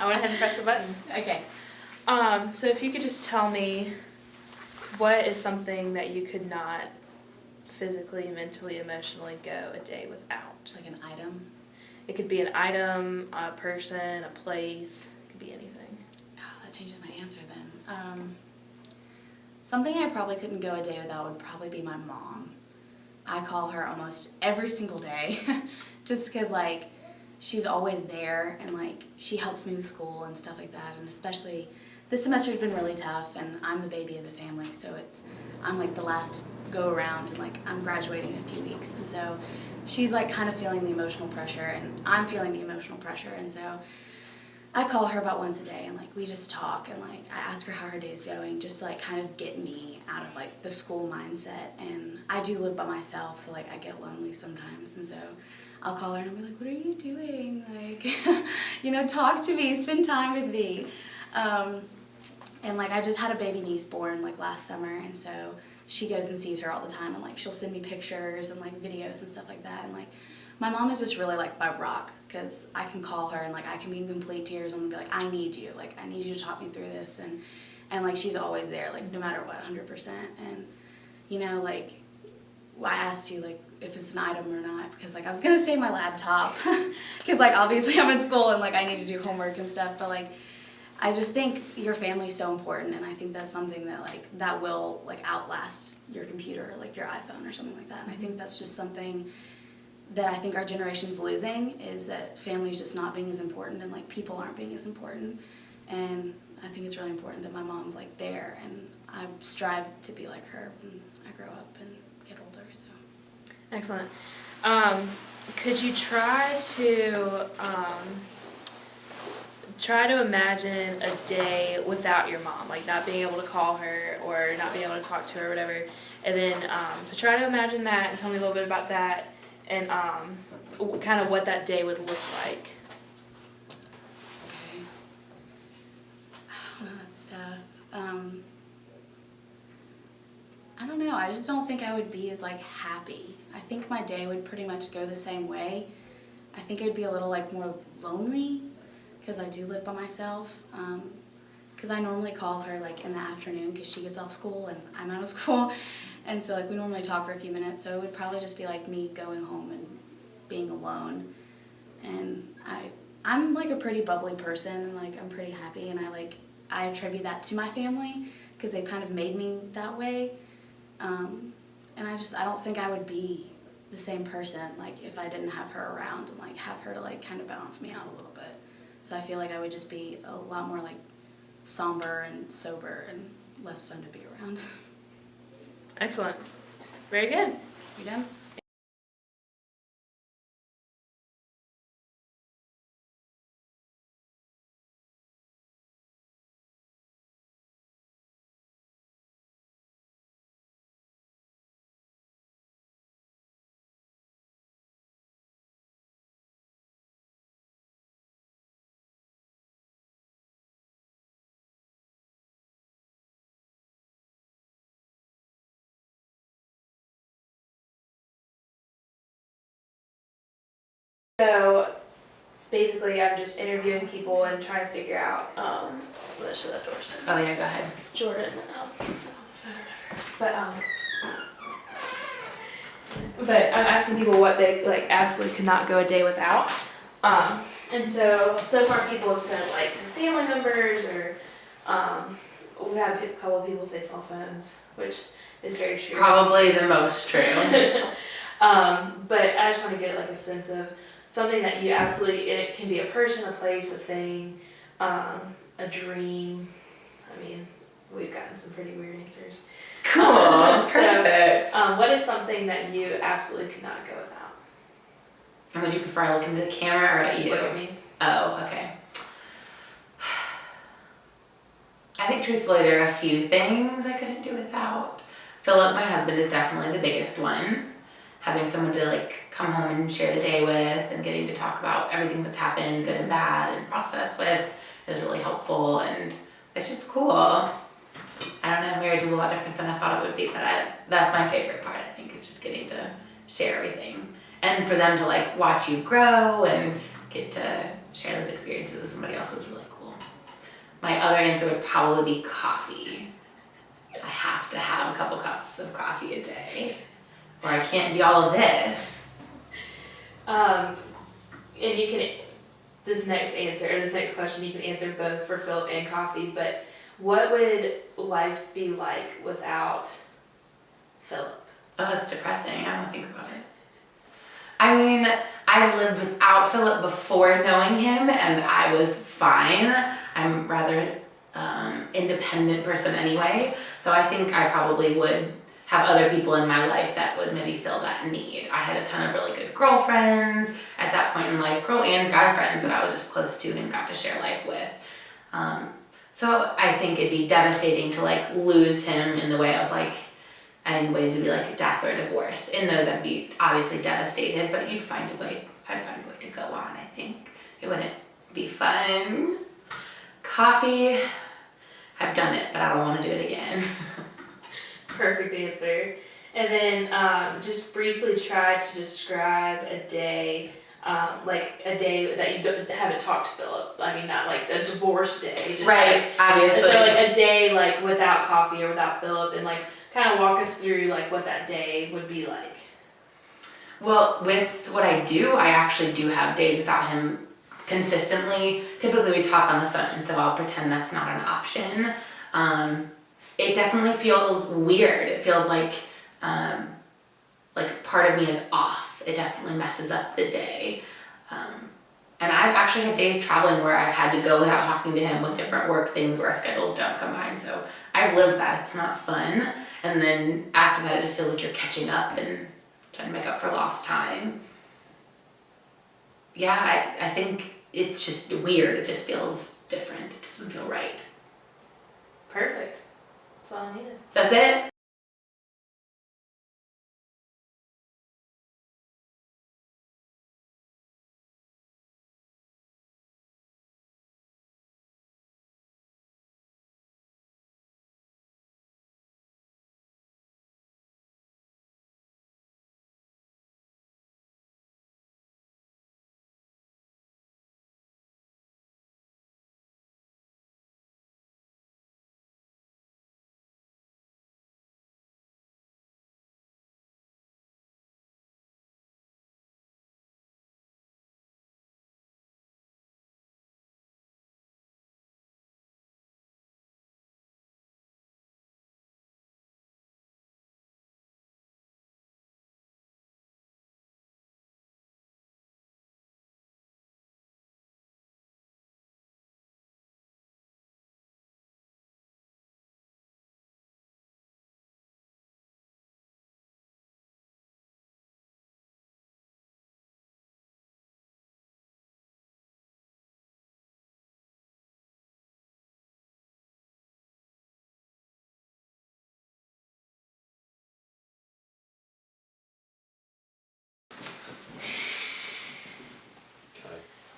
I went ahead and pressed the button. Okay. So if you could just tell me, what is something that you could not physically, mentally, emotionally go a day without? Like an item. It could be an item, a person, a place. It could be anything. Oh, that changes my answer then. Something I probably couldn't go a day without would probably be my mom. I call her almost every single day just because, like, she's always there and, like, she helps me with school and stuff like that. And especially this semester's been really tough and I'm the baby of the family, so I'm, like, the last go around and, like, I'm graduating in a few weeks. And so she's, like, kind of feeling the emotional pressure and I'm feeling the emotional pressure. And so I call her about once a day and, like, we just talk and, like, I ask her how her day's going, just to, like, kind of get me out of, like, the school mindset. And I do live by myself, so, like, I get lonely sometimes. And so I'll call her and I'll be like, what are you doing? Like, you know, talk to me, spend time with me. And, like, I just had a baby niece born, like, last summer. And so she goes and sees her all the time and, like, she'll send me pictures and, like, videos and stuff like that. And, like, my mom is just really, like, my rock, because I can call her and, like, I can be in complete tears. I'm gonna be like, I need you. Like, I need you to talk me through this. And like, she's always there, like, no matter what, 100%. And, you know, like, I asked you, like, if it's an item or not, because, like, I was gonna say my laptop, because, like, obviously I'm in school and, like, I need to do homework and stuff. But, like, I just think your family's so important. And I think that's something that, like, that will, like, outlast your computer, like your iPhone or something like that. And I think that's just something that I think our generation's losing, is that family's just not being as important and, like, people aren't being as important. And I think it's really important that my mom's, like, there, and I strive to be like her when I grow up and get older. So Excellent. Could you try to imagine a day without your mom, like not being able to call her or not being able to talk to her or whatever, and then so try to imagine that and tell me a little bit about that and kind of what that day would look like. okay. Oh, that's tough. I don't know. I just don't think I would be as, like, happy. I think my day would pretty much go the same way. I think it would be a little, like, more lonely, because I do live by myself. Because I normally call her, like, in the afternoon because she gets off school and I'm out of school. And so, like, we normally talk for a few minutes. So it would probably just be, like, me going home and being alone. And I'm, like, a pretty bubbly person and, like, I'm pretty happy. And I attribute that to my family because they've kind of made me that way. And I don't think I would be the same person, like, if I didn't have her around and, like, have her to, like, kind of balance me out a little bit. So I feel like I would just be a lot more, like, somber and sober and less fun to be around. Excellent. Very good. You done? So basically, I'm just interviewing people and trying to figure out. Let's show that door. Oh yeah, go ahead. Jordan. But but I'm asking people what they, like, absolutely could not go a day without. And so far people have said, like, their family members, or we had a couple of people say cell phones, which is very true. Probably the most true. But I just want to get, like, a sense of something that you absolutely, and it can be a person, a place, a thing, a dream. I mean, we've gotten some pretty weird answers. Cool. Perfect. What is something that you absolutely could not go without? And would you prefer I look into the camera or at Just you? look at me. Oh, okay. I think truthfully there are a few things I couldn't do without. Philip, my husband, is definitely the biggest one. Having someone to, like, come home and share the day with and getting to talk about everything that's happened, good and bad, and process with is really helpful, and it's just cool. I don't know, marriage is a lot different than I thought it would be, but that's my favorite part, I think, is just getting to share everything. And for them to, like, watch you grow and get to share those experiences with somebody else is really cool. my other answer would probably be coffee. I have to have a couple cups of coffee a day, or I can't be all of this. And you can, this next question, you can answer both for Philip and coffee, but what would life be like without Philip? Oh, that's depressing. I don't think about it. I mean, I lived without Philip before knowing him, and I was fine. I'm rather independent person anyway, so I think I probably would have other people in my life that would maybe fill that need. I had a ton of really good girlfriends at that point in life, girl and guy friends that I was just close to and got to share life with. So I think it'd be devastating to like lose him in the way of like, I think ways would be like death or divorce. In those I'd be obviously devastated, but I'd find a way to go on, I think. It wouldn't be fun. Coffee, I've done it, but I don't want to do it again. Perfect answer. And then just briefly try to describe a day, like a day that you haven't talked to Philip. I mean, not like a divorce day. Just Right, obviously. So like a day like without coffee or without Philip, and like kind of walk us through like what that day would be like. Well, with what I do, I actually do have days without him consistently. Typically we talk on the phone, so I'll pretend that's not an option. It definitely feels weird. It feels like part of me is off. It definitely messes up the day. And I've actually had days traveling where I've had to go without talking to him with different work things where our schedules don't combine. So I've lived that. It's not fun. And then after that, it just feels like you're catching up and trying to make up for lost time. Yeah, I think it's just weird. It just feels different. It doesn't feel right. Perfect. That's all I needed. That's it?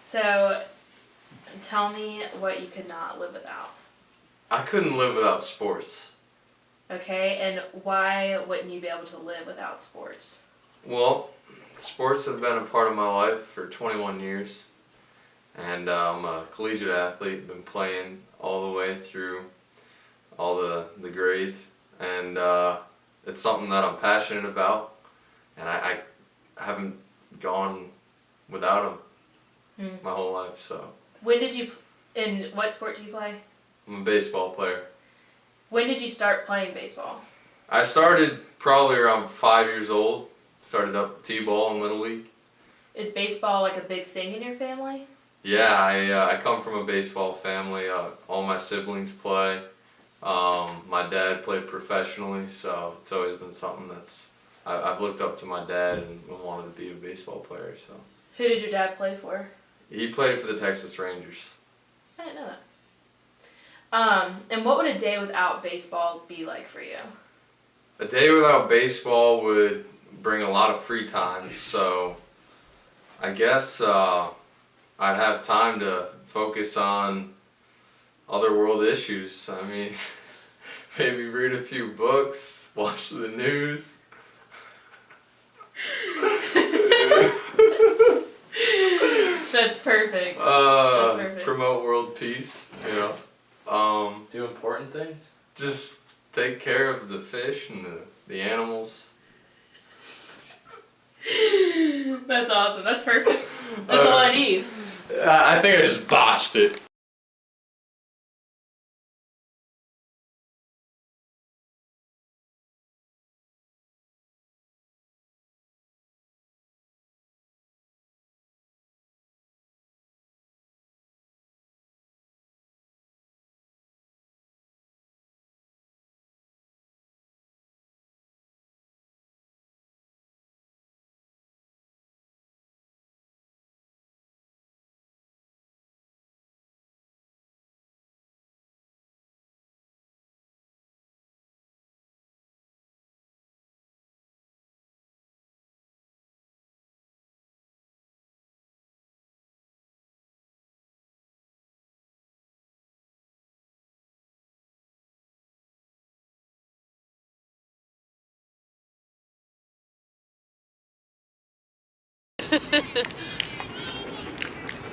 So, tell me what you could not live without. I couldn't live without sports. Okay, and why wouldn't you be able to live without sports? Well, sports have been a part of my life for 21 years. And I'm a collegiate athlete, been playing all the way through all the grades. And it's something that I'm passionate about. And I haven't gone without them my whole life, so. When did you, in what sport do you play? I'm a baseball player. When did you start playing baseball? I started probably around 5 years old. Started up T-ball in Little League. Is baseball like a big thing in your family? Yeah, I come from a baseball family. All my siblings play. My dad played professionally, so it's always been something that's I've looked up to my dad and wanted to be a baseball player. So. Who did your dad play for? He played for the Texas Rangers. I didn't know that. And what would a day without baseball be like for you? A day without baseball would bring a lot of free time, so I guess I'd have time to focus on other world issues. I mean, maybe read a few books, watch the news. That's perfect. That's perfect. Promote world peace, you know. Do important things? Just take care of the fish and the animals. That's awesome. That's perfect. That's all I need. I think I just botched it.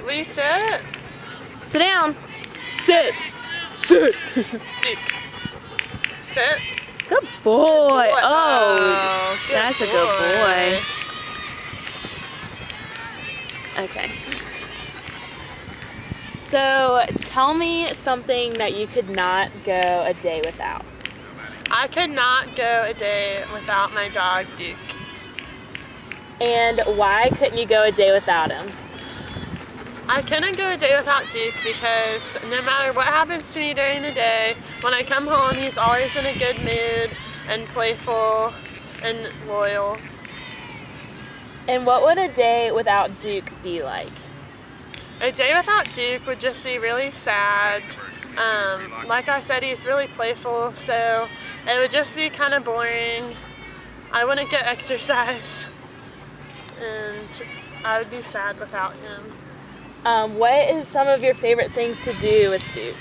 Will you sit? Sit down. Sit. Sit. Sit. Good boy. Good. Oh, Good that's a good boy. Okay. So tell me something that you could not go a day without. I could not go a day without my dog, Duke. And why couldn't you go a day without him? I couldn't go a day without Duke because no matter what happens to me during the day, when I come home, he's always in a good mood and playful and loyal. And what would a day without Duke be like? A day without Duke would just be really sad. Like I said, he's really playful, so it would just be kind of boring. I wouldn't get exercise, and I would be sad without him. What is some of your favorite things to do with Duke?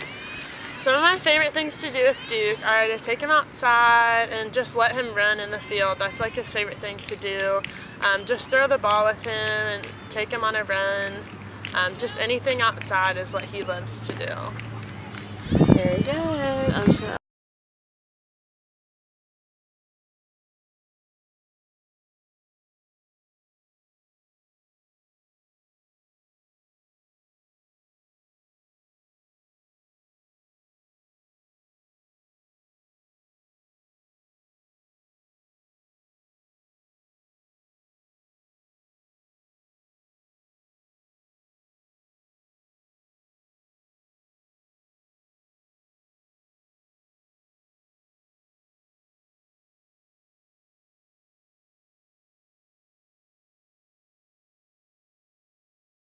Some of my favorite things to do with Duke are to take him outside and just let him run in the field. That's like his favorite thing to do. Just throw the ball with him and take him on a run. Just anything outside is what he loves to do. Very good.